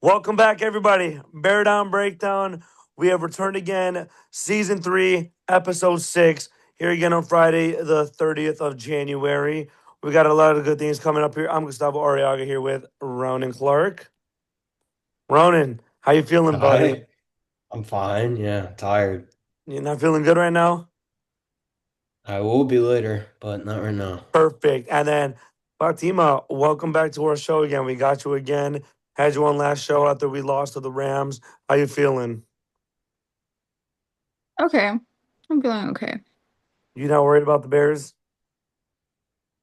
Welcome back, everybody. Bear Down Breakdown. We have returned again, season 3, episode 6, here again on Friday, the 30th of January. We got a lot of good things coming up here. I'm Gustavo Arriaga here with Ronan Clark. Ronan, how you feeling, buddy? Hi, I'm fine. Yeah, tired. You not feeling good right now? I will be later, but not right now. Perfect. And then, Fatima, welcome back to our show again. We got you again. Had you on last show after we lost to the Rams. How you feeling? Okay, I'm feeling okay. You not worried about the Bears?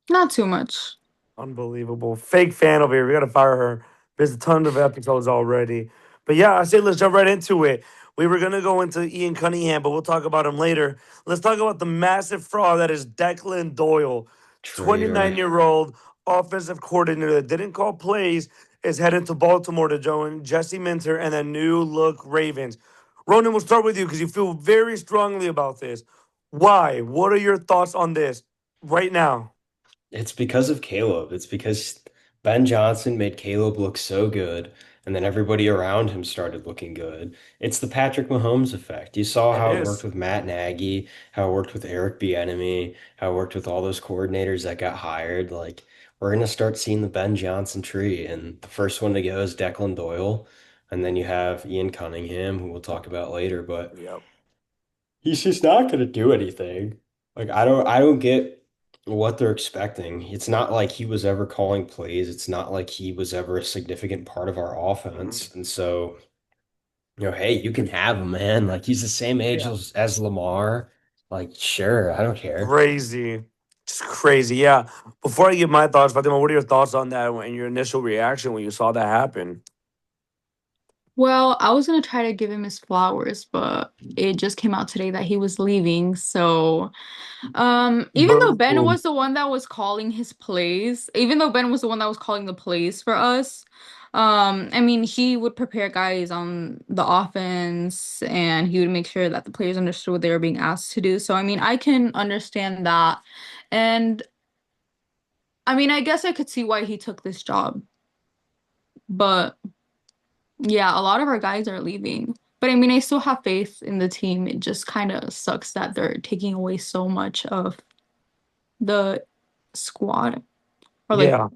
Not too much. Unbelievable. Fake fan over here. We got to fire her. There's a ton of episodes already. But yeah, I say let's jump right into it. We were going to go into Ian Cunningham, but we'll talk about him later. Let's talk about the massive fraud that is Declan Doyle, Traitor. 29-year-old offensive coordinator that didn't call plays, is headed to Baltimore to join Jesse Minter and the new look Ravens. Ronan, we'll start with you because you feel very strongly about this. Why? What are your thoughts on this right now? It's because of Caleb. It's because Ben Johnson made Caleb look so good, and then everybody around him started looking good. It's the Patrick Mahomes effect. You saw It how it worked is. with Matt Nagy, how it worked with Eric Bieniemy, how it worked with all those coordinators that got hired. Like, we're gonna start seeing the Ben Johnson tree, and the first one to go is Declan Doyle, and then you have Ian Cunningham, who we'll talk about later, but. Yep. He's just not gonna do anything. Like I don't get what they're expecting. It's not like he was ever calling plays. It's not like he was ever a significant part of our Mhm. offense. And so, hey, you can have him, man. Like he's the same age Yeah. as Lamar. Like, sure, I don't care. Crazy. Just crazy. Yeah. Before I give my thoughts, Fatima, what are your thoughts on that and your initial reaction when you saw that happen? Well, I was gonna try to give him his flowers, but it just came out today that he was leaving. So, even though Ben Boom. was the one that was calling his plays, even though Ben was the one that was calling the plays for us, I mean, he would prepare guys on the offense and he would make sure that the players understood what they were being asked to do. So, I mean, I can understand that. And I mean, I guess I could see why he took this job, but yeah, a lot of our guys are leaving. But I mean, I still have faith in the team. It just kind of sucks that they're taking away so much of the squad. Or like, Yeah.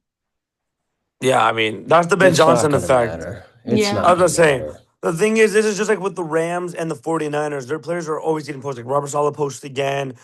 Yeah. I mean, that's the Ben It's not Johnson gonna effect. matter. It's yeah. I not was gonna gonna say, matter. the thing is, this is just like with the Rams and the 49ers. Their players are always getting poached. Like Robert Saleh poached again.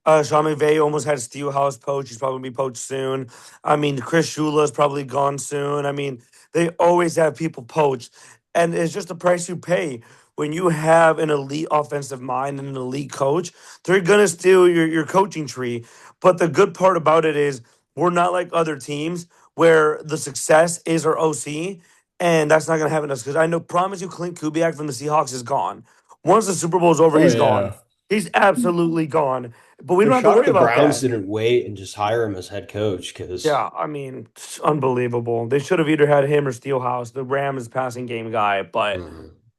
Sean McVay almost had Steelhouse poached. He's probably gonna be poached soon. I mean, Chris Shula is probably gone soon. I mean, they always have people poached. And it's just the price you pay. When you have an elite offensive mind and an elite coach, they're gonna steal your coaching tree. But the good part about it is we're not like other teams where the success is our OC and that's not going to happen to us because I know, promise you, Clint Kubiak from the Seahawks is gone. Once the Super Bowl is over, Oh he's gone. yeah. He's absolutely gone. But we I'm don't have to shocked worry the about Browns that. didn't wait and just hire him as head coach because Yeah, I mean, it's unbelievable. They should have either had him or Steelhouse, the Rams passing game guy. But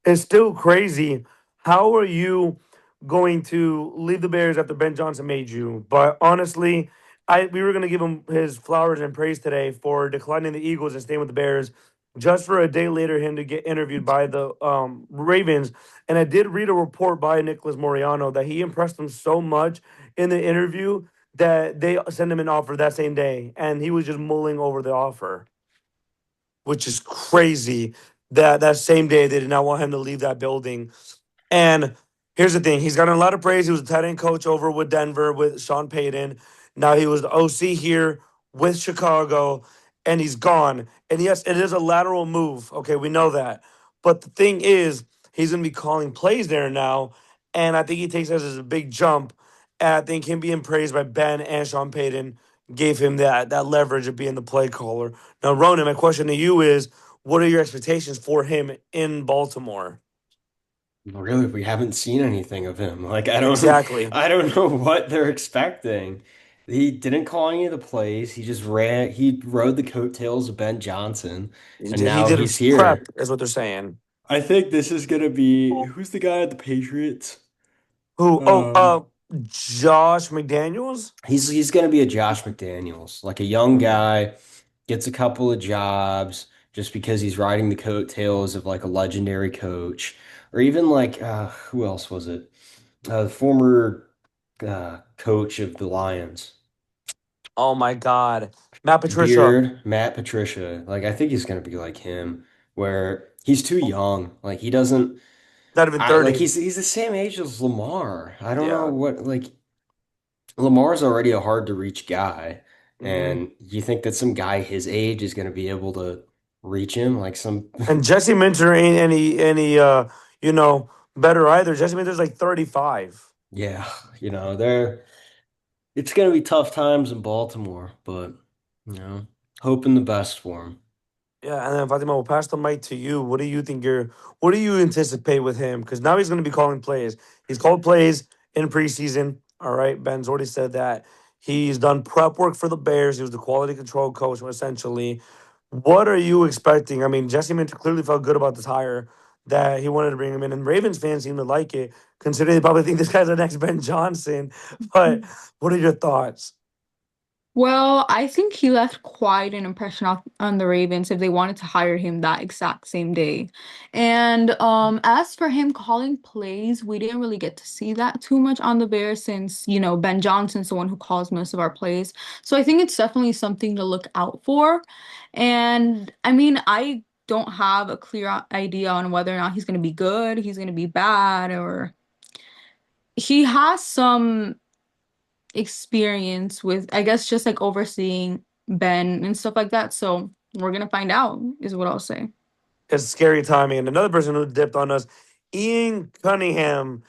it's still crazy. How are you going to leave the Bears after Ben Johnson made you? But honestly, I we were going to give him his flowers and praise today for declining the Eagles and staying with the Bears, just for a day later him to get interviewed by the Ravens. And I did read a report by Nicholas Moriano that he impressed them so much in the interview that they sent him an offer that same day, and he was just mulling over the offer, which is crazy. That same day they did not want him to leave that building. And here's the thing: he's gotten a lot of praise. He was a tight end coach over with Denver with Sean Payton. Now he was the OC here with Chicago, and he's gone. And yes, it is a lateral move. Okay, we know that. But the thing is, he's going to be calling plays there now, and I think he takes this as a big jump. And I think him being praised by Ben and Sean Payton gave him that leverage of being the play caller. Now, Ronan, my question to you is: what are your expectations for him in Baltimore? really, we haven't seen anything of him. Like I don't Exactly. I don't know what they're expecting. He didn't call any of the plays. He rode the coattails of Ben Johnson and He now did he's his prep, here. is what they're saying. I think this is gonna be who's the guy at the Patriots? Who? Oh, Um Josh McDaniels. he's gonna be a Josh McDaniels, like a young guy, gets a couple of jobs, just because he's riding the coattails of like a legendary coach, or even like who else was it? The former coach of the Lions, Oh my God, Matt Patricia, Beard, Matt Patricia. Like I think he's gonna be like him, where he's too young. Like he doesn't. not even I like 30. he's the same age as Lamar. I don't know Yeah. what like Lamar's already a hard to reach guy, Hmm. and you think that some guy his age is gonna be able to reach him like some. And Jesse Minter ain't any you know better either. Jesse Minter's like 35. Yeah, they're it's gonna be tough times in Baltimore, but you know, hoping the best for him. Yeah, and then Fatima, we'll pass the mic to you. What do you anticipate with him? Because now he's going to be calling plays. He's called plays in preseason. All right, Ben's already said that. He's done prep work for the Bears. He was the quality control coach, essentially. What are you expecting? I mean, Jesse Minter clearly felt good about this hire that he wanted to bring him in, and Ravens fans seem to like it, considering they probably think this guy's the next Ben Johnson. But what are your thoughts? Well, I think he left quite an impression on the Ravens if they wanted to hire him that exact same day. And as for him calling plays, we didn't really get to see that too much on the Bears since, Ben Johnson's the one who calls most of our plays. So I think it's definitely something to look out for. And I mean, I don't have a clear idea on whether or not he's going to be good, he's going to be bad, or he has some experience with, I guess, just like overseeing Ben and stuff like that. So we're gonna find out, is what I'll say. It's scary timing. And another person who dipped on us, Ian Cunningham,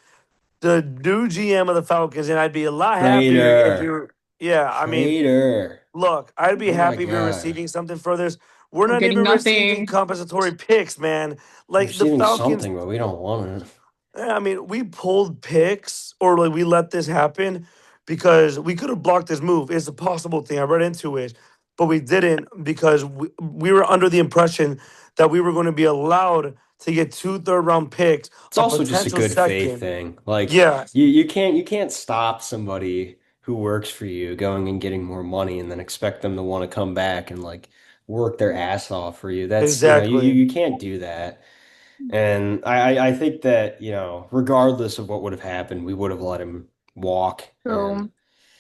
the new GM of the Falcons, and I'd be a lot happier if Traitor. you're. Yeah, I mean, Traitor. look, I'd be Oh my happy if you're God. receiving something for this. We're We're not getting even receiving nothing. compensatory picks, man. We're Like the receiving Falcons, something, but we don't want it. I mean, we pulled picks or like we let this happen because we could have blocked this move. It's a possible thing. I read into it, but we didn't because we were under the impression that we were going to be allowed to get two third-round picks, It's a also just a potential good faith second. thing. Like Yeah, you can't stop somebody who works for you going and getting more money and then expect them to want to come back and like work their ass off for you. That's, exactly. you can't do that. And I think that, regardless of what would have happened, we would have let him walk. And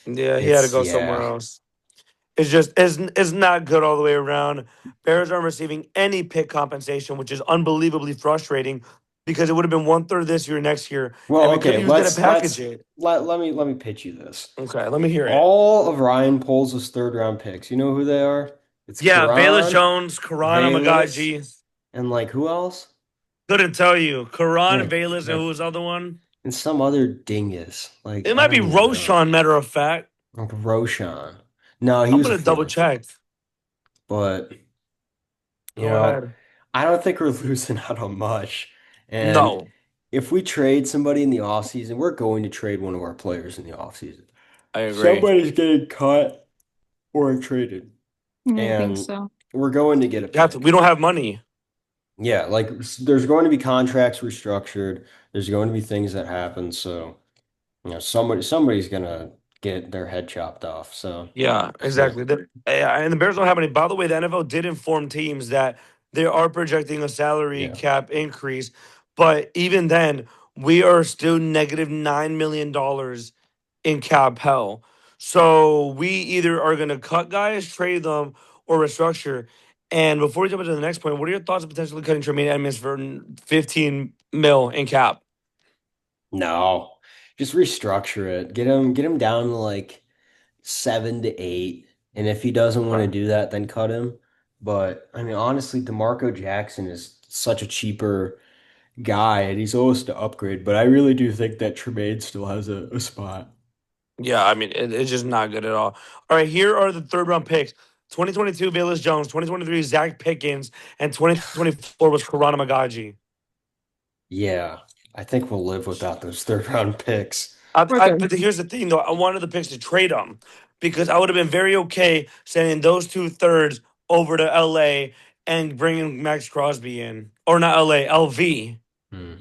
So, Yeah, he had to it's, go yeah. somewhere else. It's not good all the way around. Bears aren't receiving any pick compensation, which is unbelievably frustrating because it would have been one third this year, next year, and Well, we could okay, have used it to package it. let me pitch you this. Okay, let me hear it. All of Ryan Poles' third round picks. You know who they are? It's Yeah, Velus Karan, Jones, Karan Valus, Amagaji. and like who else? Couldn't tell you. Karan, Yeah, Velus, and who like was the other one? and some other dingus. Like It I might be don't even know. Roshan, matter of fact. Like Roshan. No, he I'm was a gonna double fourth. check. But you Go know, ahead. I don't think we're losing out on much. And No, if we trade somebody in the offseason, we're going to trade one of our players in the offseason. I agree. Somebody's getting cut or traded. yeah, I think And so. we're going to get a We pick. don't have money. Yeah, like there's going to be contracts restructured. There's going to be things that happen. So, somebody's gonna get their head chopped off. So Yeah, we'll see. exactly. And the Bears don't have any. By the way, the NFL did inform teams that they are projecting a salary Yeah. cap increase, but even then, we are still negative $9 million in cap hell. So we either are going to cut guys, trade them, or restructure. And before we jump into the next point, what are your thoughts on potentially cutting Tremaine Edmonds for 15 mil in cap? No, just restructure it. Get him down to like 7 to 8. And if he doesn't want to Okay. do that, then cut him. But I mean, honestly, DeMarco Jackson is such a cheaper guy, and he's almost to upgrade. But I really do think that Tremaine still has a spot. Yeah, I mean, it's just not good at all. All right, here are the third round picks: 2022, Velus Jones; 2023, Zach Pickens; and 2024 was Karana Magaji. Yeah, I think we'll live without those third round picks. We're But good. here's the thing, though. I wanted the picks to trade them because I would have been very okay sending those two thirds over to LA and bringing Max Crosby in. Or not LA, LV. Hmm.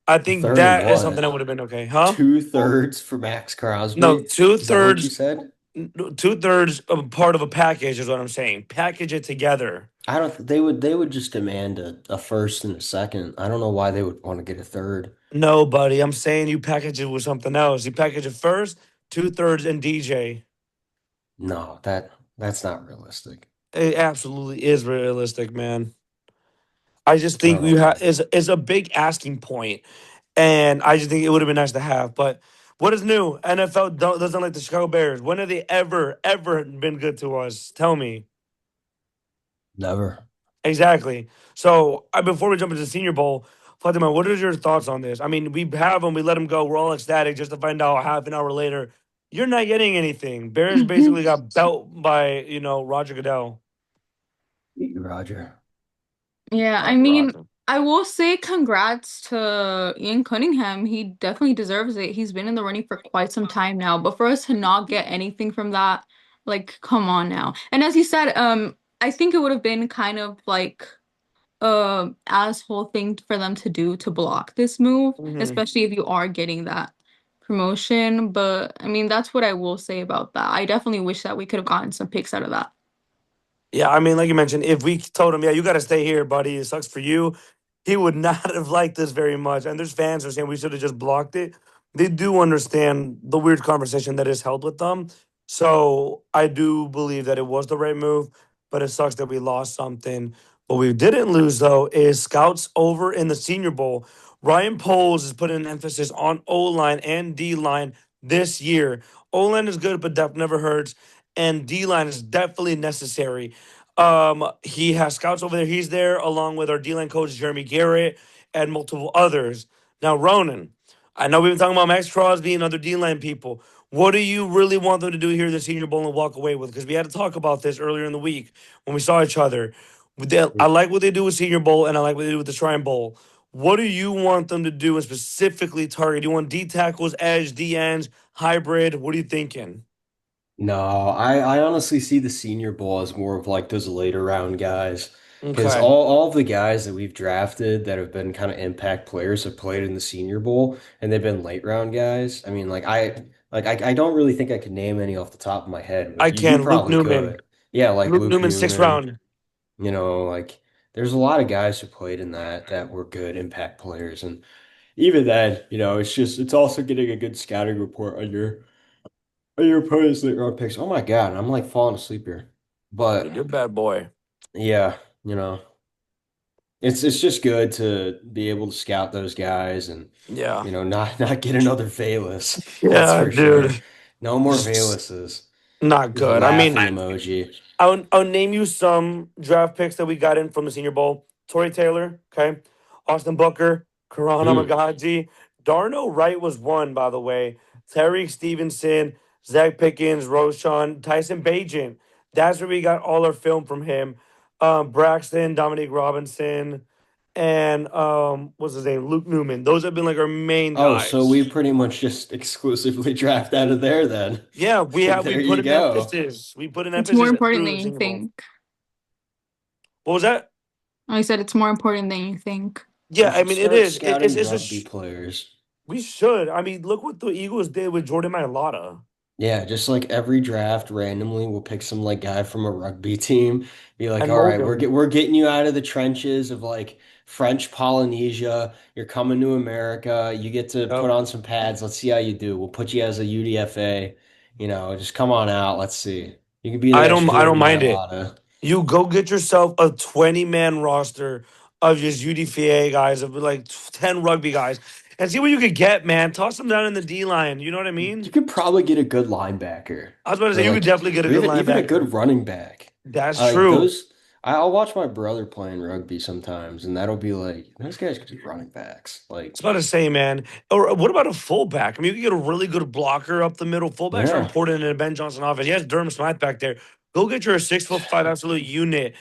I A think third of that is something what? that would have been okay. Huh? 2/3 for Max No, Crosby? two Is that what you thirds, said? 2/3 of part of a package is what I'm saying. Package it together. I don't. They would just demand a first and a second. I don't know why they would want to get a third. No, buddy. I'm saying you package it with something else. You package it first, two thirds, and DJ. No, that's not realistic. It absolutely is realistic, man. I just think Oh you have man. is a big asking point, and I just think it would have been nice to have. But what is new? NFL doesn't like the Chicago Bears. When have they ever been good to us? Tell me. Never. Exactly. So before we jump into the Senior Bowl, Fatima, what are your thoughts on this? I mean, we have them, we let them go. We're all ecstatic just to find out half an hour later you're not getting anything. Bears basically got belt by Roger Goodell. Eat Roger. Yeah, I Fuck mean, Roger. I will say congrats to Ian Cunningham. He definitely deserves it. He's been in the running for quite some time now. But for us to not get anything from that, like, come on now. And as you said, I think it would have been kind of like asshole thing for them to do to block this move, Mhm. especially if you are getting that promotion. But I mean, that's what I will say about that. I definitely wish that we could have gotten some picks out of that. Yeah, I mean, like you mentioned, if we told him, yeah, you got to stay here, buddy, it sucks for you, he would not have liked this very much. And there's fans who are saying we should have just blocked it. They do understand the weird conversation that is held with them. So I do believe that it was the right move, but it sucks that we lost something. What we didn't lose, though, is scouts over in the Senior Bowl. Ryan Poles is putting an emphasis on O line and D line this year. O line is good, but depth never hurts. And D line is definitely necessary. He has scouts over there. He's there along with our D-line coach Jeremy Garrett and multiple others. Now, Ronan, I know we've been talking about Max Crosby and other D-line people. What do you really want them to do here in the Senior Bowl and walk away with? Because we had to talk about this earlier in the week when we saw each other. I like what they do with Senior Bowl and I like what they do with the Shrine Bowl. What do you want them to do and specifically target? Do you want D tackles, edge, D ends, hybrid? What are you thinking? No, I honestly see the Senior Bowl as more of like those later round guys. Because Okay, all of the guys that we've drafted that have been kind of impact players have played in the Senior Bowl and they've been late round guys. I mean, I don't really think I could name any off the top of my head, I but you can. Luke probably Newman. could. Yeah, like Luke Luke Newman, sixth Newman, round. like there's a lot of guys who played in that were good impact players. And even then, it's also getting a good scouting report on your opponent's late round picks. Oh my God, I'm like falling asleep here. Dude, you're But a bad boy. yeah, it's just good to be able to scout those guys and Yeah. not get another Valus. That's Yeah, for sure. dude. No more It's Valuses. not There's a good. I mean, laughing emoji. I'll name you some draft picks that we got in from the Senior Bowl. Torrey Taylor, okay. Austin Booker, Karan Hmm. Amagaji. Darno Wright was one, by the way. Tariq Stevenson, Zach Pickens, Roshan, Tyson Bagent. That's where we got all our film from him. Braxton, Dominique Robinson, and what's his name? Luke Newman. Those have been like our main Oh, so we guys. pretty much just exclusively draft out of there then. Yeah, we There put you an go. emphasis. We put an It's more emphasis important through than the you Senior Bowl. think. What was that? I said it's more important than you think. Yeah, We I should mean it start is. scouting It's a rugby players. we should. I mean, look what the Eagles did with Jordan Mailata Yeah, just like every draft randomly we'll pick some like guy from a rugby team. Be like, and all right, Morgan. we're getting you out of the trenches of like French Polynesia. You're coming to America. You get to put Yep. on some pads. Let's see how you do. We'll put you as a UDFA. Just come on out. Let's see. You can be the next I don't Jordan mind it. Mailata. You go get yourself a 20-man roster of just UDFA guys, of like 10 rugby guys, and see what you could get, man. Toss them down in the D line. You know what I You mean? could probably get a good linebacker, I was about to say or you could like, definitely get a or good even a linebacker. good running back. That's Like true. those, I'll watch my brother playing rugby sometimes, and that'll be like those guys could be running backs. I was Like, about to say, man. Or what about a fullback? I mean, you could get a really good blocker up the middle. Fullbacks are yeah, important in a Ben Johnson offense. Yes, Durham Smythe back there. Go get your 6'5" absolute unit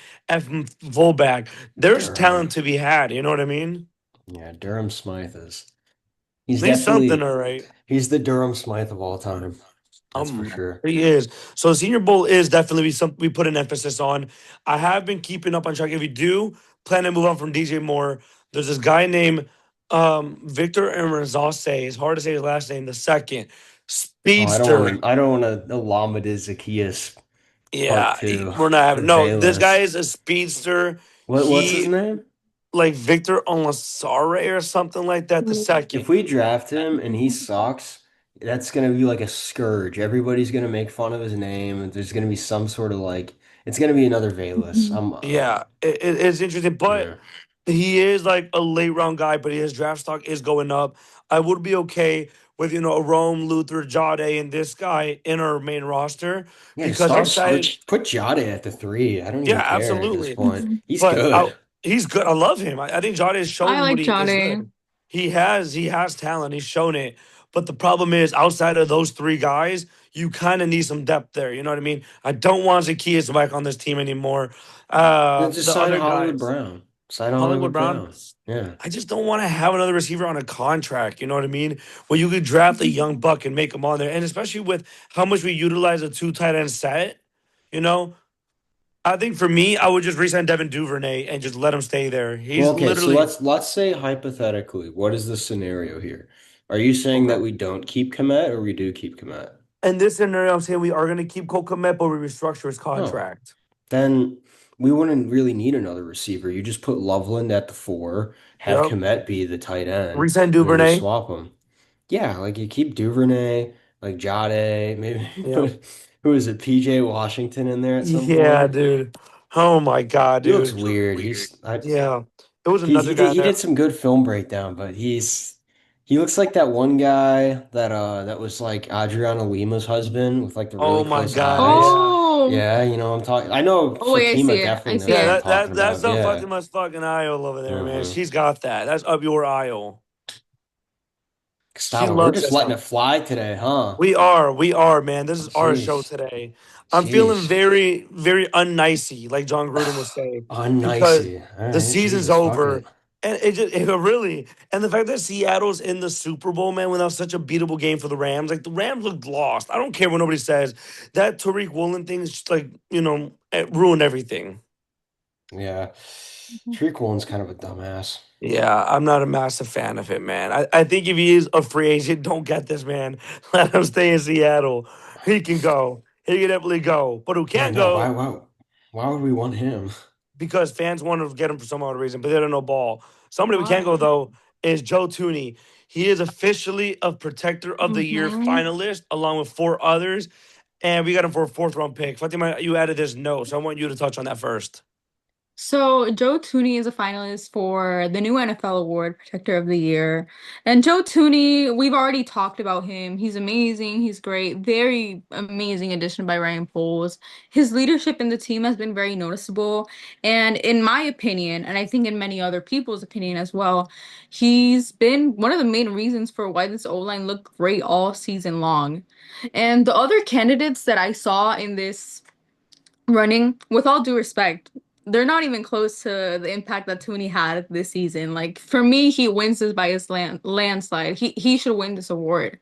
fullback. There's talent Durham. to be had. You know what I mean? Yeah, Durham Smythe is. He's He's something, definitely all right. he's the Durham Smythe of all time. That's for Um, sure. he is. So Senior Bowl is definitely something we put an emphasis on. I have been keeping up on track. If we do plan to move on from DJ Moore, there's this guy named Victor Emerzase. It's hard to say his last name. The second Oh, speedster. I don't want to Zacchaeus. Part Yeah, two we're not having or no. This guy Valence. is a speedster. What's his He name? like Victor Olasare or something like that. The If second. we draft him and he sucks, that's gonna be like a scourge. Everybody's gonna make fun of his name, and there's gonna be some sort of like it's gonna be another Valus. Yeah, it's interesting, but Yeah. he is like a late round guy, but his draft stock is going up. I would be okay with a Rome, Luther, Jade, and this guy in our main roster Yeah, just because outside, put Jade at the three. I don't even yeah, care at this absolutely. point. He's But good. he's good. I love him. I think Jade has I shown what like he is Jade. good. He has talent. He's shown it. But the problem is, outside of those three guys, you kind of need some depth there. You know what I mean? I don't want Zacchaeus back on this team anymore. Then just The sign other Hollywood guys, Brown. Sign Hollywood Hollywood Brown. Brown. Yeah. I just don't want to have another receiver on a contract. You know what I mean? Where you could draft a young buck and make him on there, and especially with how much we utilize a two tight end set. You know, I think for me, I would just resign Devin Duvernay and just let him stay there. Well, He's okay, so literally let's say hypothetically, what is the scenario here? Are you saying that okay. we don't keep Komet or we do keep Komet? In this scenario, I'm saying we are going to keep Cole Kmet, but we restructure his Oh, contract. then we wouldn't really need another receiver. You just put Loveland at the four, have Yep. Komet be the tight end, Resign and then just Duvernay. swap them. Yeah, like you keep Duvernay, like Jade, maybe Yep. put who is it, PJ Washington in there at some Yeah, point. dude. Oh my god, He looks dude. weird. Yeah. There was another Did guy he that. did some good film breakdown, but he looks like that one guy that was like Adriana Lima's husband with like the really Oh my close god. eyes. Yeah. Oh, Yeah, you know I'm talking. I know oh wait, I Fatima see it. I definitely see knows Yeah, what I'm it. talking that's about. the Yeah. Fatima's fucking aisle over there, man. Mm-hmm. She's got that. That's up your aisle. She Gustavo, we're loves just that letting stuff. it fly today, huh? We are, man. This is our show Jeez. today. I'm feeling Jeez. very, very unnicey, like John Gruden would say, because Unnicey. All the right, season's Jesus, fuck it. over, and it really, and the fact that Seattle's in the Super Bowl, man, without such a beatable game for the Rams, like the Rams looked lost. I don't care what nobody says. That Tariq Woolen thing is just like it ruined everything. Yeah. Treaquel's kind of a dumbass. Yeah, I'm not a massive fan of it, man. I think if he is a free agent, don't get this man. Let him stay in Seattle. He can go. He can definitely go. But who Yeah, can't no, go why would we want him? because fans want to get him for some other reason, but they don't know ball. Somebody who can't go Why? though is Joe Tooney. He is officially a Protector of the Year Mm-hmm. finalist, along with four others, and we got him for a fourth round pick. Fatima, you added this note, so I want you to touch on that first. So Joe Tooney is a finalist for the new NFL award, Protector of the Year. And Joe Tooney, we've already talked about him. He's amazing. He's great. Very amazing addition by Ryan Poles. His leadership in the team has been very noticeable. And in my opinion, and I think in many other people's opinion as well, he's been one of the main reasons for why this O-line looked great all season long. And the other candidates that I saw in this running, with all due respect, they're not even close to the impact that Tooney had this season. Like for me, he wins this by his landslide. He should win this award.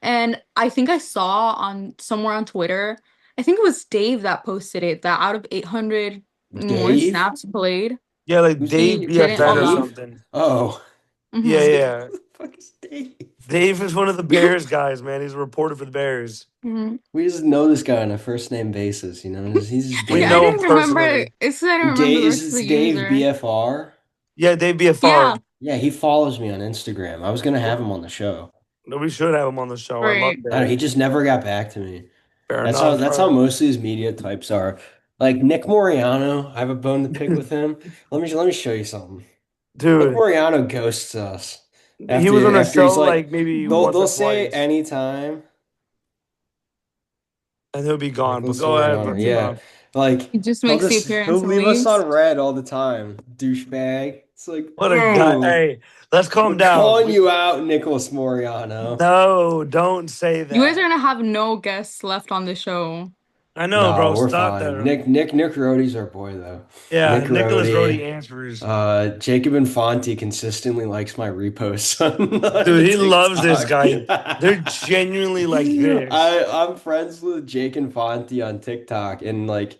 And I think I saw on somewhere on Twitter, I think it was Dave that posted it, that out of 800 more Dave? snaps played, Yeah, like Who's Dave he didn't BFN or allow. Dave? something. Oh. Yeah, Hmm. yeah. Who the fuck is Dave? Dave is one of the Bears guys, man. He's a reporter for the Bears. Hmm. We just know this guy on a first name basis, you know. He's just We I know Dave. him didn't remember. personally. It's I don't remember Dave the is rest of the it's Dave user. BFR. Yeah, Dave Yeah, BFR. Yeah, he follows me on Instagram. I was gonna have him on the show. No, we should have him on the show. I love right. I don't, Dave. he just never got back to me. Fair That's how enough. that's how most of these media types are. Like Nick Moriano, I have a bone to pick with him. Let me show you something. Nick Dude, Moriano ghosts us he was on the after he's show like like maybe once they'll or say twice, anytime. and he'll be gone. But Nicholas go ahead, Moriano, yeah. Fatima. Like He just makes the he'll appearance and leave us leaves. on red all the time, douchebag. It's like, What a guy. bro, Hey, let's calm we're down. calling you out, Nicholas Moriano. No, don't say You guys are that. gonna have no guests left on the show. I know, No, bro. we're Stop fine. that. Nick Rohde's our boy though. Nick Yeah, Nicholas Rhodey Rohde. answers. Jacob Infante consistently likes my reposts on Dude, the he loves this TikTok. guy. They're genuinely like this. I'm friends with Jake Infante on TikTok and like,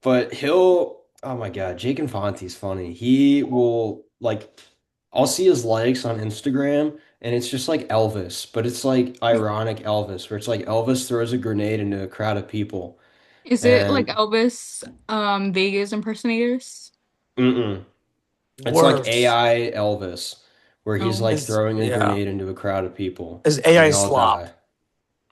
but he'll, oh my God, Jake Infante's funny. He will like, I'll see his likes on Instagram and it's just like Elvis, but it's like ironic Elvis, where it's like Elvis throws a grenade into a crowd of people. Is it like And Elvis Vegas impersonators? mm-mm. It's like Worse AI Elvis, where he's Oh. like is throwing a yeah grenade into a crowd of people is and AI they all slop. die.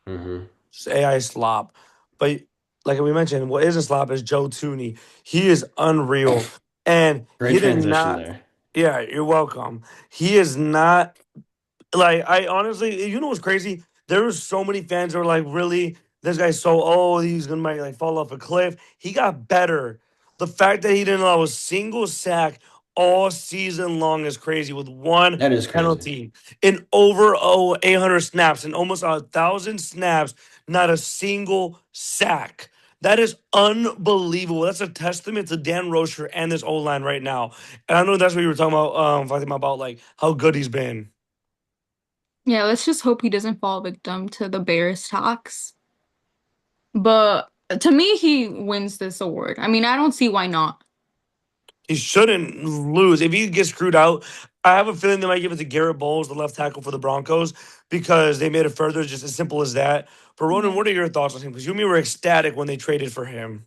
Hmm. It's AI slop. But like we mentioned, what isn't slop is Joe Tooney. He is unreal, and Great he did transition not. there. Yeah, you're welcome. He is not. Like I honestly, you know what's crazy? There was so many fans who were like, "Really, this guy's so old. He's gonna might like fall off a cliff." He got better. The fact that he didn't allow a single sack all season long is crazy. With one That is crazy. penalty in over 800 snaps and almost 1,000 snaps, not a single sack. That is unbelievable. That's a testament to Dan Rocher and this O line right now. And I know that's what you were talking about, Fatima, about like how good he's been. Yeah, let's just hope he doesn't fall victim to the Bears tax. But to me, he wins this award. I mean, I don't see why not. He shouldn't lose. If he gets screwed out, I have a feeling they might give it to Garrett Bowles, the left tackle for the Broncos, because they made it further, just as simple as that. But Ronan, Yeah. what are your thoughts on him? Because you and me were ecstatic when they traded for him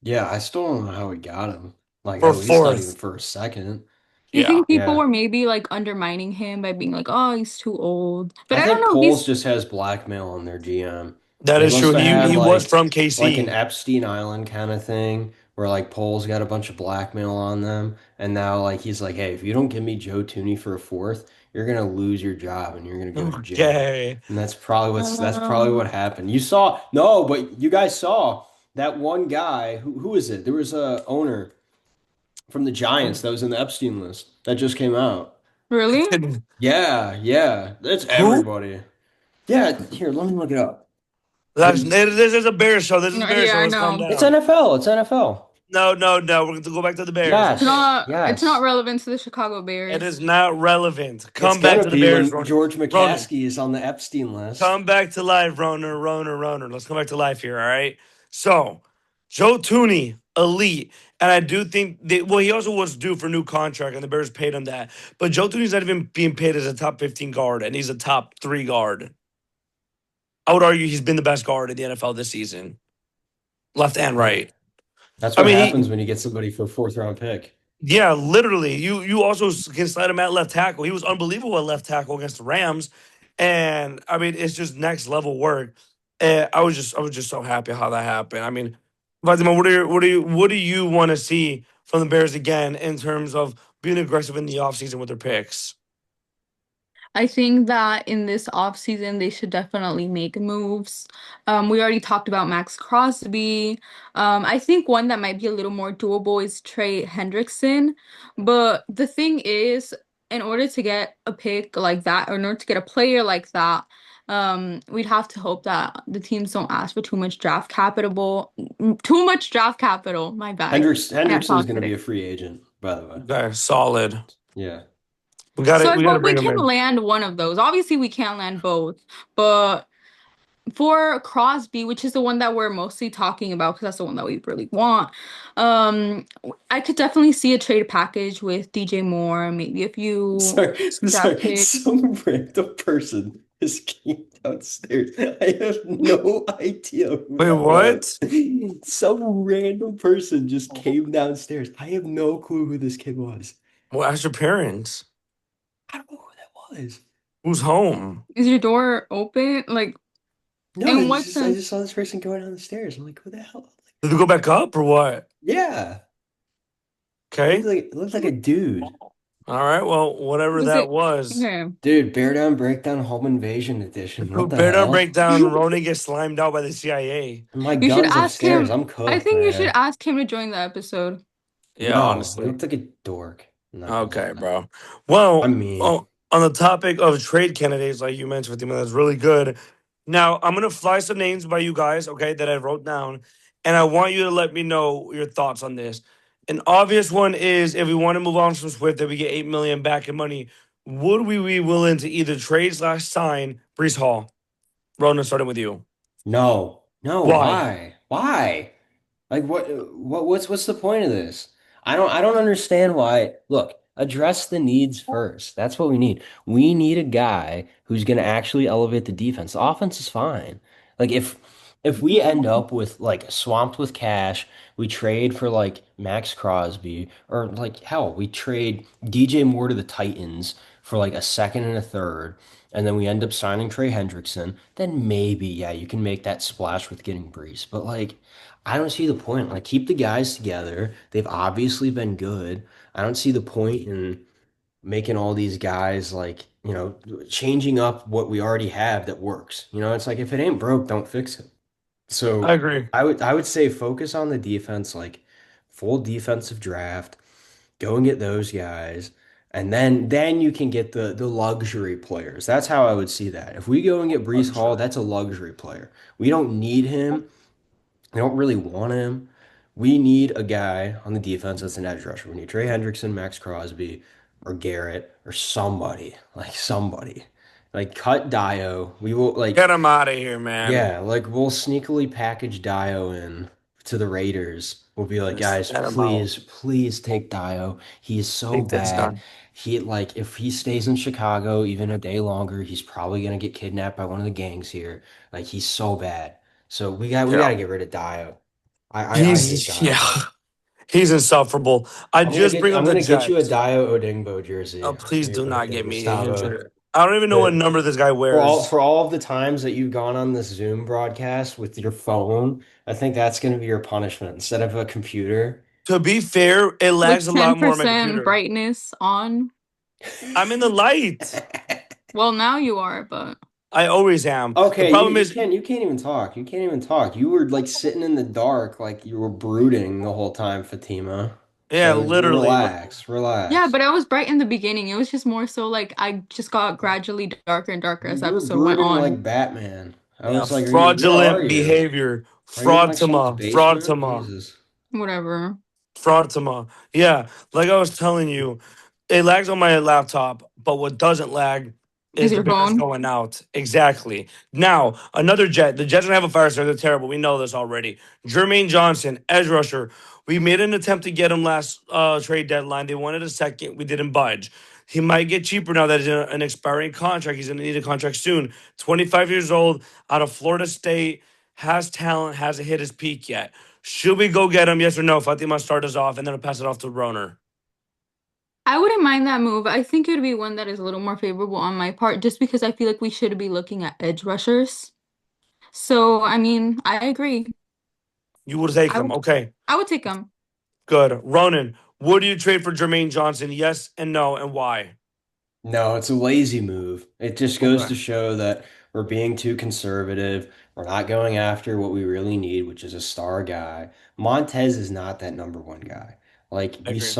Yeah, I still don't know how we got him. Like, for at least not even fourth. for a second. You Yeah. think people Yeah. were maybe like undermining him by being like, "Oh, he's too old." But I I don't think know. Poles He's just has blackmail on their GM. That They is true. must have He had was from like an KC. Epstein Island kind of thing where like Poles got a bunch of blackmail on them and now like he's like, "Hey, if you don't give me Joe Tooney for a fourth, you're gonna lose your job and you're gonna go to jail." Okay. And that's probably um what happened. You saw no, but you guys saw that one guy who is it? There was a owner from the Giants that was in the Epstein list that just came out. really? Yeah, yeah. That's Who? everybody. Yeah, here, let me look it up. That's, There's this is a Bears show. This is a No, Bears yeah, show. I Let's calm know. it's down. NFL. It's NFL. No, no, no. We're going to go back to the Bears, okay? Yes, It's not yes. relevant to the Chicago It is Bears. not relevant. It's Come back gonna to the be Bears, when Ronan. George Ronan. McCaskey is on the Epstein list. Come back to life, Roner. Let's come back to life here, all right? So, Joe Tooney, elite. And I do think well, he also was due for a new contract, and the Bears paid him that. But Joe Tooney's not even being paid as a top 15 guard, and he's a top three guard. I would argue he's been the best guard in the NFL this season, left and Yeah, right. that's I what mean, happens when you get somebody for a fourth round pick. yeah, literally. You also can slide him at left tackle. He was unbelievable at left tackle against the Rams, and I mean it's just next level work. And I was just so happy how that happened. I mean, Fatima, what do you want to see from the Bears again in terms of being aggressive in the offseason with their picks? I think that in this offseason, they should definitely make moves. We already talked about Max Crosby. I think one that might be a little more doable is Trey Hendrickson. But the thing is, in order to get a pick like that, or in order to get a player like that, we'd have to hope that the teams don't ask for too much draft capital. My bad. Can't Hendrickson's talk gonna be today. a free agent, by the way. Okay, solid. Yeah. We got So it. I We got to hope we bring him can in. land one of those. Obviously, we can't land both, but for Crosby, which is the one that we're mostly talking about, because that's the one that we really want, um, I could definitely see a trade package with DJ Moore, maybe a few draft Sorry. picks. Some random person just came downstairs. I have no idea who Wait, that was. what? Some random person just came downstairs. I have no clue who this kid was. Well, ask your parents. I don't know who that was. Who's home? Is your door open? Like, No, in it's what just I sense? just saw this person going down the stairs. I'm like, who the hell? Did they go back up or what? Yeah, Okay. it looked like a dude. All right. Well, whatever Was that it was. okay? Dude, Bear Down Breakdown Home Invasion Edition. What the Bear down hell? breakdown. Ronan gets slimed out by the CIA. My You should gun's ask upstairs. him. I'm I cooked, think you should man. ask him to join the episode. Yeah, No, he honestly. looked like a dork. I'm not gonna Okay, lie. bro. I'm Well, mean. on the topic of trade candidates, like you mentioned, Fatima, that's really good. Now, I'm gonna fly some names by you guys, okay, that I wrote down, and I want you to let me know your thoughts on this. An obvious one is if we want to move on from Swift, that we get 8 million back in money. Would we be willing to either trade slash sign Brees Hall? Ronan, starting with you. No, no, Why? why? Why? Like what's the point of this? I don't understand why. Look, address the needs first. That's what we need. We need a guy who's gonna actually elevate the defense. The offense is fine. Like if if we end up with like swamped with cash, we trade for like Max Crosby or like hell, we trade DJ Moore to the Titans for like a second and a third, and then we end up signing Trey Hendrickson, then maybe yeah, you can make that splash with getting Brees. But like I don't see the point. Like keep the guys together. They've obviously been good. I don't see the point in making all these guys like, changing up what we already have that works. It's like if it ain't broke, don't fix it. I So agree. I would say focus on the defense, like full defensive draft, go and get those guys, and then you can get the luxury players. That's how I would see that. If we go and get Brees Hall, Luxury. that's a luxury player. We don't need him. I don't really want him. We need a guy on the defense that's an edge rusher. We need Trey Hendrickson, Max Crosby, or Garrett, or somebody. Like somebody. Like cut Dio. We will like Get him out of here, man. yeah, like we'll sneakily package Dio in to the Raiders. We'll be like, Just guys, get him out. please, please take Dio. He is so Take this bad. guy. He like if he stays in Chicago even a day longer, he's probably gonna get kidnapped by one of the gangs here. Like he's so bad. So we Yeah. gotta get rid of Dio. I hate He's yeah. Dio. He's insufferable. I just bring up I'm the gonna get you a Jets. Dio Odingbo jersey Please for your do not birthday, get me a Gustavo. Hampshire. I don't even know what But number this guy for wears. all of the times that you've gone on this Zoom broadcast with your phone, I think that's going to be your punishment instead of a computer. To be fair, it With lags a lot more on my 10% computer. brightness on. I'm in the light. Well, now you are, but I always am. The Okay, problem is, you can't even talk. You can't even talk. You were like sitting in the dark, like you were brooding the whole time, Fatima. yeah, So literally. relax, yeah, relax. but I was bright in the beginning. It was just more so like I just got gradually darker and darker as the You were episode went brooding on. like Batman. I Yeah, was like, where are fraudulent you? behavior. Are you in like someone's Fraudtema. basement? Fraudtema. Jesus. Whatever. Fraudtema. Yeah, like I was telling you, it lags on my laptop, but what doesn't lag Is is the your Bears phone? going out. Exactly. Now, another Jet. The Jets don't have a fire starter. They're terrible. We know this already. Jermaine Johnson, edge rusher. We made an attempt to get him last trade deadline. They wanted a second. We didn't budge. He might get cheaper now that he's in an expiring contract. He's going to need a contract soon. 25 years old, out of Florida State, has talent, hasn't hit his peak yet. Should we go get him? Yes or no? Fatima start us off, and then I'll pass it off to Roner. I wouldn't mind that move. I think it would be one that is a little more favorable on my part, just because I feel like we should be looking at edge rushers. So, I mean, I agree. You would take I him. would, Okay, I would take him. good. Ronan, would you trade for Jermaine Johnson? Yes and no, and why? No, it's a lazy move. It just goes Okay, to show that we're being too conservative. We're not going after what we really need, which is a star guy. Montez is not that number one guy. Like I agree.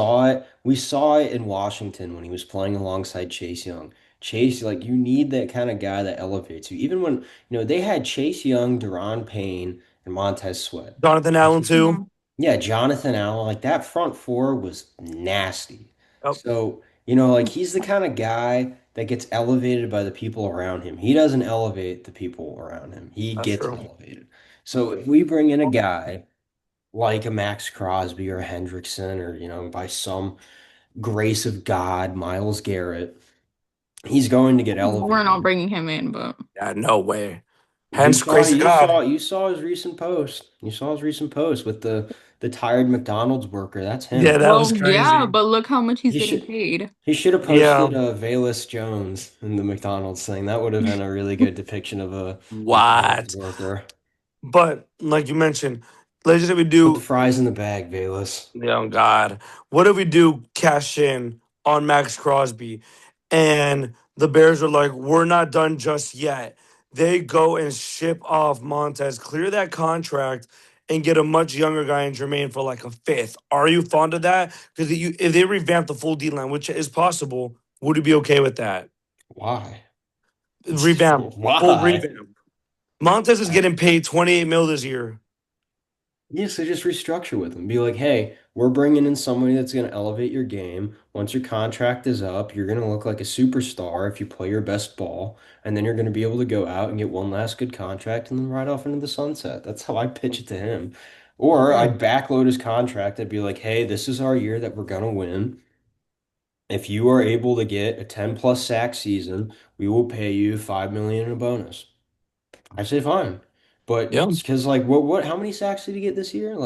we saw it in Washington when he was playing alongside Chase Young. Chase, like you need that kind of guy that elevates you. Even when, they had Chase Young, Deron Payne, and Montez Sweat. Jonathan Allen Yeah. too. Yeah, Jonathan Allen, like that front four was nasty. Yep, So, like he's the kind of guy that gets elevated by the people around him. He doesn't elevate the people around him. He that's gets true. elevated. So if we bring in a guy like a Max Crosby or a Hendrickson or, by some grace of God, Miles Garrett, he's going to get We're not elevated. bringing him in, but Yeah, no way. You Hence, saw grace of you saw God. you saw his recent post. You saw his recent post with the tired McDonald's worker. That's Yeah, him. that was well, yeah, crazy. but look how much he's He getting should paid. he should have Yeah. posted Valus Jones in the McDonald's thing. That would have been a really good depiction of a McDonald's What? worker. But like you mentioned, let's just say we Put the do. fries in the bag, Valus. Oh God, what if we do cash in on Max Crosby, and the Bears are like, we're not done just yet. They go and ship off Montez, clear that contract, and get a much younger guy in Jermaine for like a fifth. Are you fond of that? Because if they revamp the full D line, which is possible, would you be okay with that? Why? Revamp, full Why? revamp. Montez is getting paid 28 mil this year. Yeah, so just restructure with them. Be like, hey, we're bringing in somebody that's going to elevate your game. Once your contract is up, you're going to look like a superstar if you play your best ball. And then you're going to be able to go out and get one last good contract and then ride off into the sunset. That's how I pitch it to him. Or Okay. I'd backload his contract. I'd be like, hey, this is our year that we're going to win. If you are able to get a 10 plus sack season, we will pay you 5 million in a bonus. I say fine. But Yeah. because like what how many sacks did he get this year?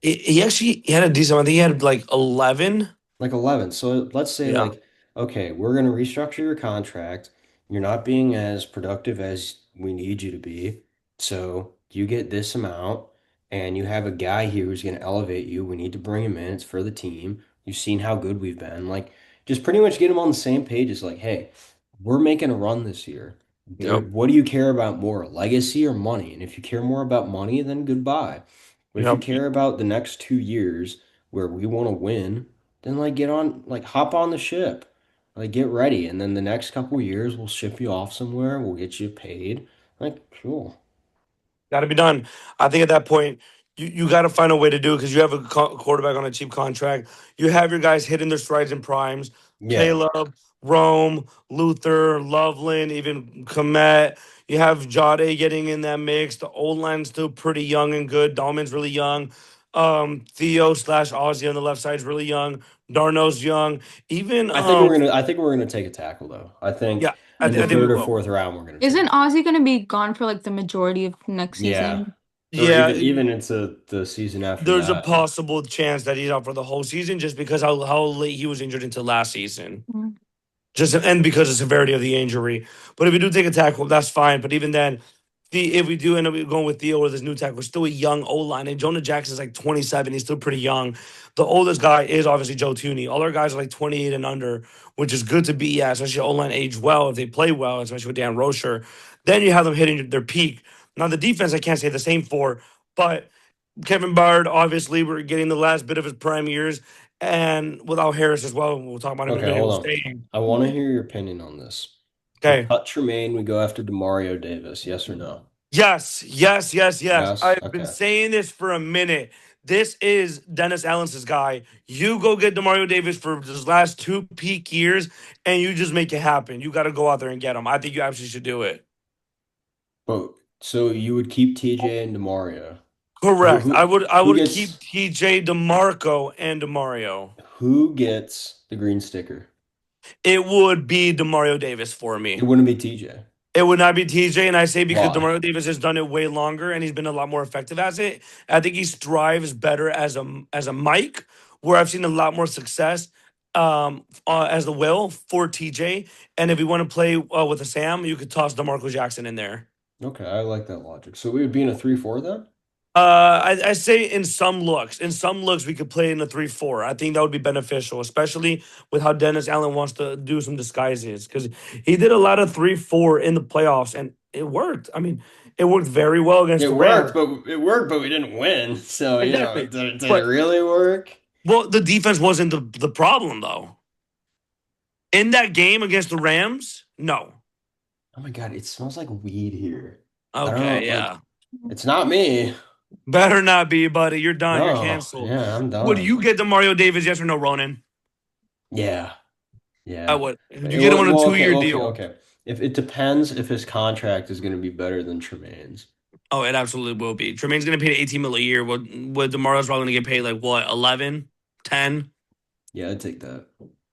He actually he had a decent. I think he had like 11. Like 11. So let's say Yeah. like, okay, we're going to restructure your contract. You're not being as productive as we need you to be. So you get this amount and you have a guy here who's going to elevate you. We need to bring him in. It's for the team. You've seen how good we've been. Like just pretty much get him on the same page as like, hey, we're making a run this year. Yep. What do you care about more, legacy or money? And if you care more about money, then goodbye. But if you Yep. care about the next 2 years where we want to win, then like get on, like hop on the ship, like get ready, and then the next couple years we'll ship you off somewhere. We'll get you paid. Like cool. Got to be done. I think at that point, you got to find a way to do it because you have a quarterback on a cheap contract. You have your guys hitting their strides and primes. Yeah, Caleb, Rome, Luther, Loveland, even Komet. You have Jade getting in that mix. The old line's still pretty young and good. Dahlman's really young. Theo slash Ozzy on the left side is really young. Darno's young. Even I think we're gonna take a tackle though. I think yeah, in the I think we third or will. fourth round we're gonna take Isn't it. Ozzy gonna be gone for like the majority of next Yeah, season? or Yeah, even into the season after there's a that. possible chance that he's out for the whole season just because how late he was injured into last season. Mm. Just and because of the severity of the injury. But if we do take a tackle, that's fine. But even then, if we do end up going with Theo or this new tackle, we're still a young O line. And Jonah Jackson's like 27. He's still pretty young. The oldest guy is obviously Joe Tooney. All our guys are like 28 and under, which is good to be at, especially O line age well if they play well, especially with Dan Rocher. Then you have them hitting their peak. Now the defense, I can't say the same for, but Kevin Bard, obviously, we're getting the last bit of his prime years, and without Harris as well. We'll talk about him in a Okay, minute. He hold was on. staying. I want to hear your opinion on this. We Okay. cut Tremaine. We go after Demario Davis. Yes or no? Yes, yes, yes, yes. Yes. I've been Okay. saying this for a minute. This is Dennis Allen's guy. You go get Demario Davis for his last two peak years, and you just make it happen. You got to go out there and get him. I think you absolutely should do it. But so you would keep TJ and Demario. Who Correct. who I who would keep gets TJ DeMarco and Demario. who gets the green sticker? It would be Demario Davis for It me. wouldn't be TJ. It would not be TJ, and I say because Why? Demario Davis has done it way longer and he's been a lot more effective as it. I think he strives better as a Mike, where I've seen a lot more success as the will for TJ. And if you want to play with a Sam, you could toss DeMarco Jackson in there. Okay, I like that logic. So we would be in a 3-4 then? I say in some looks we could play in a 3-4. I think that would be beneficial, especially with how Dennis Allen wants to do some disguises because he did a lot of 3-4 in the playoffs and it worked. I mean, it worked very well against the Rams. It worked, but we didn't win. So, Exactly, did it but really work? well, the defense wasn't the problem though. In that game against the Rams, no. Oh my God, it smells like weed here. I don't know, Okay, like yeah. it's not me. Better not be, buddy. You're done. You're No, canceled. yeah, I'm Would done. you get the Mario Davis? Yes or no, Ronan? Yeah, I yeah. would. You get him on a Well, 2 year deal. okay. If it depends if his contract is going to be better than Tremaine's. Oh, it absolutely will be. Tremaine's going to pay 18 mil a year. What Demaro's probably going to get paid like what, 11, 10? Yeah, I'd take that.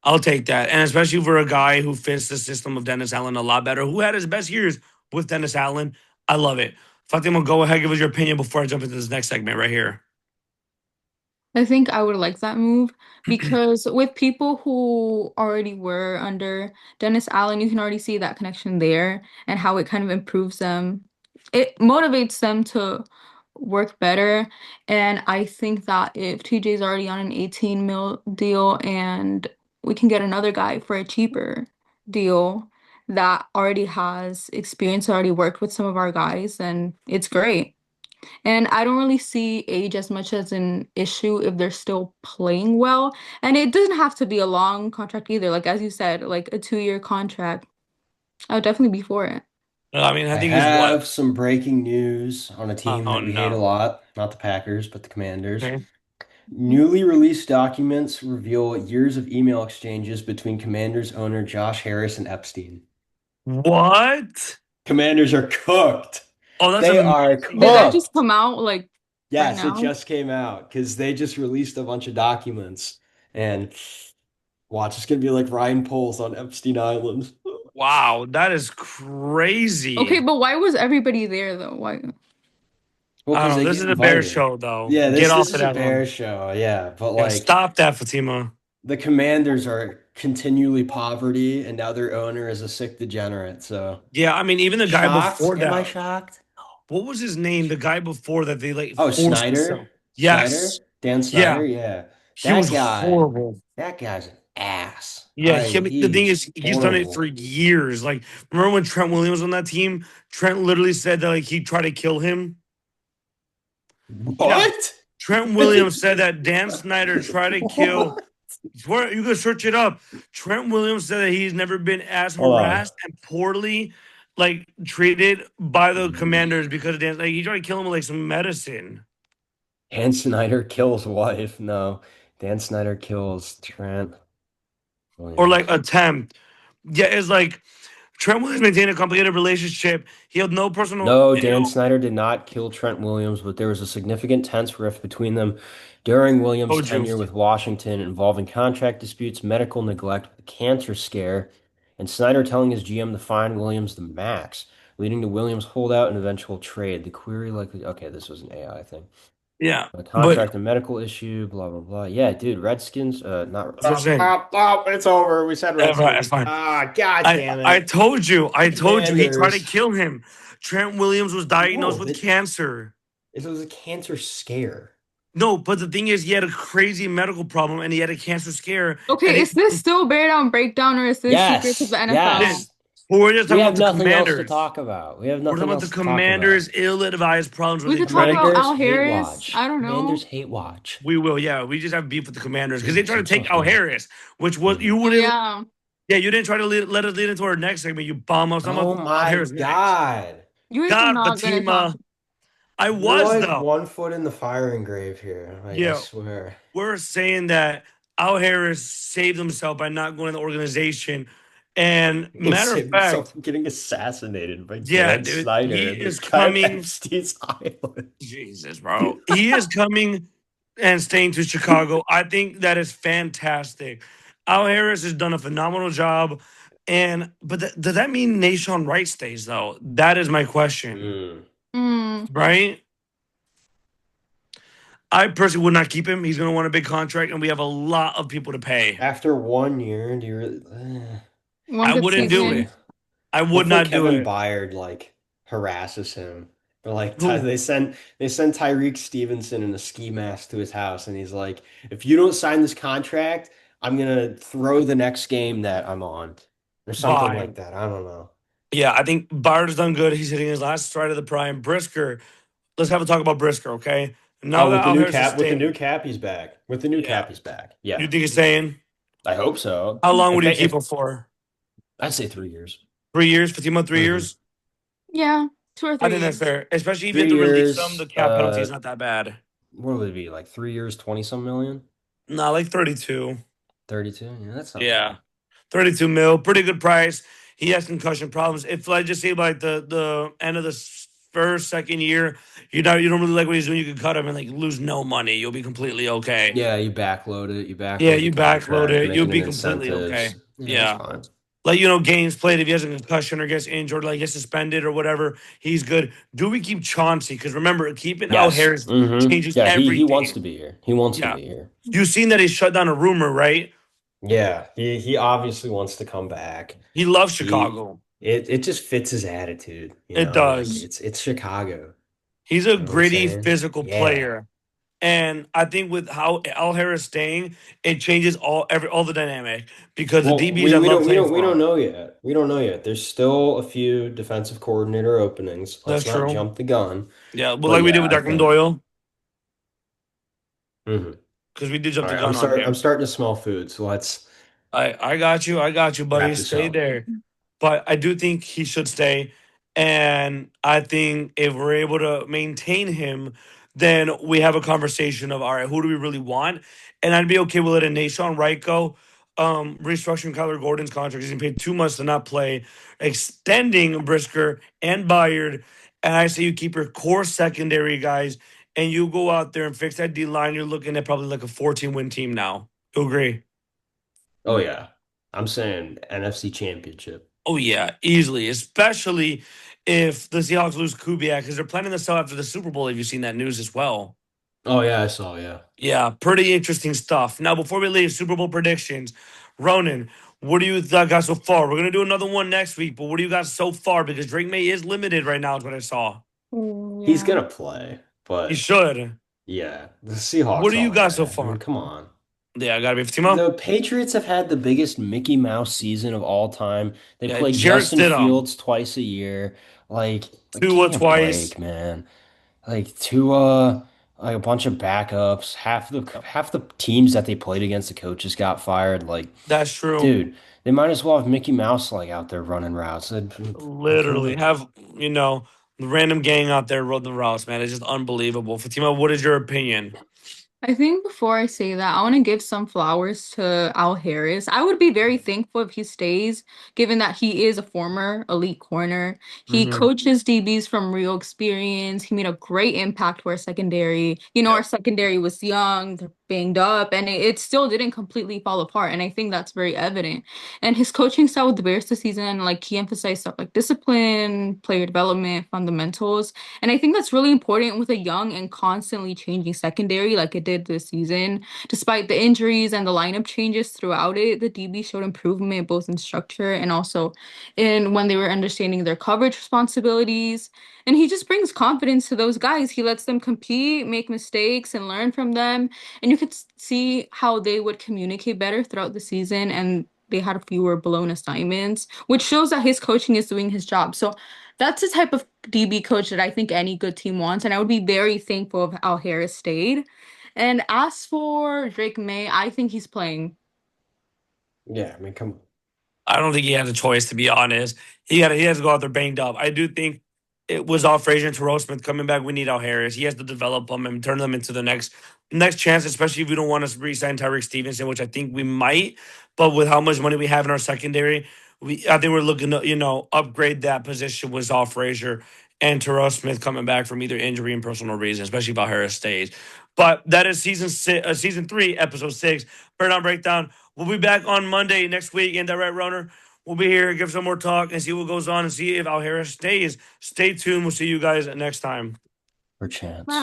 I'll take that. And especially for a guy who fits the system of Dennis Allen a lot better, who had his best years with Dennis Allen. I love it. Fatima, go ahead, give us your opinion before I jump into this next segment right here. I think I would like that move because with people who already were under Dennis Allen, you can already see that connection there and how it kind of improves them. It motivates them to work better. And I think that if TJ's already on an 18 mil deal and we can get another guy for a cheaper deal that already has experience, already worked with some of our guys, then it's great. And I don't really see age as much as an issue if they're still playing well. And it doesn't have to be a long contract either. Like as you said, like a 2 year contract. I would definitely be for it. I mean, I I think he's what? have some breaking news on a team Oh, that we hate a no. lot, not the Packers, but the Commanders. Okay. Newly released documents reveal years of email exchanges between Commanders owner Josh Harris and Epstein. What? Commanders are cooked. Oh, that's They are amazing. Did that just cooked. come out like right Yes, it now? just came out because they just released a bunch of documents. And watch, it's gonna be like Ryan Poles on Epstein Island. Wow, that is Okay, crazy. but why was everybody there though? Why? Well, I because don't know. they This get is a bear invited. show, though. Yeah, Get this off of is a that bear one. show. Yeah, but Yeah, like stop that, Fatima. the Commanders are continually poverty, and now their owner is a sick degenerate. So Yeah, I mean, even the guy shocked? before Am I that. shocked? What was his name? The guy before that they like Oh, forced to sell. Snyder? Yes. Snyder? Dan Snyder? Yeah. Yeah. He was That guy, horrible. that guy's an ass. Yeah, I mean, the thing He's is, he's done it for horrible. years. Like, remember when Trent Williams was on that team? Trent literally said that like he tried to kill him. Yeah, What? Trent Williams said that Dan Snyder tried to kill. What? Swear, you can search it up. Trent Williams said that he's never been as Hold on. harassed and poorly like treated by the Mm. Commanders because of Dan. Like he tried to kill him with like some medicine Dan Snyder kills wife. No. Dan Snyder kills Trent or like Williams. attempt. Yeah, it's like Trent Williams maintained a complicated relationship. He had no personal No, Dan Snyder did not kill Trent Williams, but there was a significant tense rift between them during Williams' told you. tenure with Washington involving contract disputes, medical neglect, the cancer scare, and Snyder telling his GM to fine Williams the max, leading to Williams' holdout and eventual trade. The query likely, okay, this was an AI thing. Yeah, A but contract and medical issue, blah, blah, blah. Yeah, dude, Redskins, not, that's what I'm saying. it's over. We said Yeah, right, that's Redskins. fine. Ah, God I damn I it. told you. I told you he tried to Commanders. kill him. Trent Williams was diagnosed No, with that cancer. it was a cancer scare. No, but the thing is, he had a crazy medical problem and he had a cancer scare. And Okay, he is this still Bear Down Breakdown or is this Secrets of the Yes, NFL? didn't. yes. But we're just We talking have about the nothing else to Commanders. talk about. We have We're talking nothing about the else to talk about. Commanders' ill-advised problems where We they could talk drag. about Commanders Al hate Harris. watch. I don't know. Commanders hate watch. We will, yeah. We just have beef with the Commanders because they Ooh, tried to some take tough out games. Harris, which was Hmm. you Oh wouldn't. yeah. Yeah, you didn't try to let us lead into our next segment. You bomb us. I'm Oh about out my Harris next. God. You guys are God, not gonna talk. Fatima, I You're was like though. 1 foot in the firing grave here. Like, I Yeah, swear. we're saying that Al Harris saved himself by not going to the organization. And He matter of saved himself fact, from getting assassinated by yeah, Dan dude, Snyder he and this is guy at coming. Epstein's Island. Jesus, bro, he is coming and staying to Chicago. I think that is fantastic. Al Harris has done a phenomenal job. And but does that mean Nashawn Wright stays though? That is my question, Mm. Hmm. right? I personally would not keep him. He's going to want a big contract, and we have a lot of people to pay. After 1 year, do you really? One I good wouldn't do Hopefully, season. it. I would hopefully not do Kevin it. Byard like harasses him. Or like Who? they send Tyreek Stevenson in a ski mask to his house, and he's like, "If you don't sign this contract, I'm gonna throw the next game that I'm on," or something like Bye. that. I don't know. Yeah, I think Byard's done good. He's hitting his last stride of the prime. Brisker, let's have a talk about Brisker, okay? Now Oh, that Al Harris is with the new staying, cap, he's back. With the new yeah. cap, he's back. You Yeah, think he's staying? I hope so. How long would you keep If him for? I'd say 3 years. 3 years, 15 month, 3 years? Yeah, two or I three think that's years. fair. Especially if you have Three to release him, the years. cap penalty is not that bad. What would it be? Like 3 years, 20 some million? Nah, like 32. 32? Yeah, that's not Yeah. bad. 32 mil, pretty good price. He has concussion problems. If I just say like the end of the first, second year, you don't really like what he's doing, you can cut him and like lose no money. You'll be completely okay. Yeah, you backload it. You Yeah, backload the you backload contract, it, you'll making it be completely okay. incentives. Yeah, that's Yeah. fine. Like, games played, if he has a concussion or gets injured, like gets suspended or whatever, he's good. Do we keep Chauncey? Because remember, keeping Al Yes. Harris Mm-hmm. changes Yeah, he wants to everything. be here. He wants to Yeah. be here. You've seen that he shut down a rumor, right? Yeah, he obviously wants to come back. He loves He Chicago. it just fits his attitude, It like does. it's Chicago. He's a You know what I'm gritty, saying? physical Yeah. player. And I think with how Al Harris staying, it changes all the dynamic because the Well, DBs I love playing we for don't him. know yet. We don't know yet. There's still a few defensive coordinator openings. That's Let's not true. jump the gun. Yeah, but But like we did yeah, with I Declan think. Doyle, Mhm. because we did jump All the right, gun on I'm him. starting to smell food, so let's I got you, buddy. wrap this Stay up. there. But I do think he should stay. And I think if we're able to maintain him, then we have a conversation of all right, who do we really want? And I'd be okay with letting Nashawn Wright go. Restructuring Kyler Gordon's contract. He's been paid 2 months to not play, extending Brisker and Bayard. And I say you keep your core secondary guys and you go out there and fix that D line. You're looking at probably like a 14-win team now. You agree? Oh yeah. I'm saying NFC Championship. Oh yeah, easily. Especially if the Seahawks lose Kubiak because they're planning to sell after the Super Bowl. Have you seen that news as well? Oh yeah, I saw. Yeah. Yeah, pretty interesting stuff. Now, before we leave, Super Bowl predictions. Ronan, what do you got so far? We're gonna do another one next week, but what do you got so far? Because Drake May is limited right now, is what I saw. Oh, He's yeah. gonna play, He but should. yeah, the What Seahawks do you all the got so way. I mean, far? come on. Yeah, I gotta be Fatima. The Patriots have had the biggest Mickey Mouse season of all time. They Yeah, play Jarrett Justin Stidham. Fields twice a year. Give Tua me a twice. break, man. Like Tua, like a bunch of backups. Half the teams that they played against, the coaches got fired. Like, That's true. dude, they might as well have Mickey Mouse like out there running routes. Come Literally. on. Have, the random gang out there run the routes, man. It's just unbelievable. Fatima, what is your opinion? I think before I say that, I want to give some flowers to Al Harris. I would be very thankful if he stays, given that he is a former elite corner. He Hmm. coaches DBs from real experience. He made a great impact to our secondary. Our Yep. secondary was young, they're banged up, and it still didn't completely fall apart. And I think that's very evident. And his coaching style with the Bears this season, like he emphasized stuff like discipline, player development, fundamentals. And I think that's really important with a young and constantly changing secondary like it did this season. Despite the injuries and the lineup changes throughout it, the DB showed improvement both in structure and also in when they were understanding their coverage responsibilities. And he just brings confidence to those guys. He lets them compete, make mistakes, and learn from them. And you could see how they would communicate better throughout the season and they had fewer blown assignments, which shows that his coaching is doing his job. So that's the type of DB coach that I think any good team wants, and I would be very thankful if Al Harris stayed. And as for Drake May, I think he's playing. Yeah, I mean, come on. I don't think he had a choice, to be honest. He has to go out there banged up. I do think it was all Frazier and Terrell Smith coming back. We need Al Harris. He has to develop them and turn them into the next chance, especially if we don't want to re-sign Tyreek Stevenson, which I think we might. But with how much money we have in our secondary, I think we're looking to, upgrade that position with Zal Frazier and Terrell Smith coming back from either injury and personal reasons, especially if Al Harris stays. But that is season 3, episode 6, Burnout Breakdown. We'll be back on Monday next week. Ain't that right, Runner? We'll be here, give some more talk, and see what goes on and see if Al Harris stays. Stay tuned. We'll see you guys next time. For chance. Bye.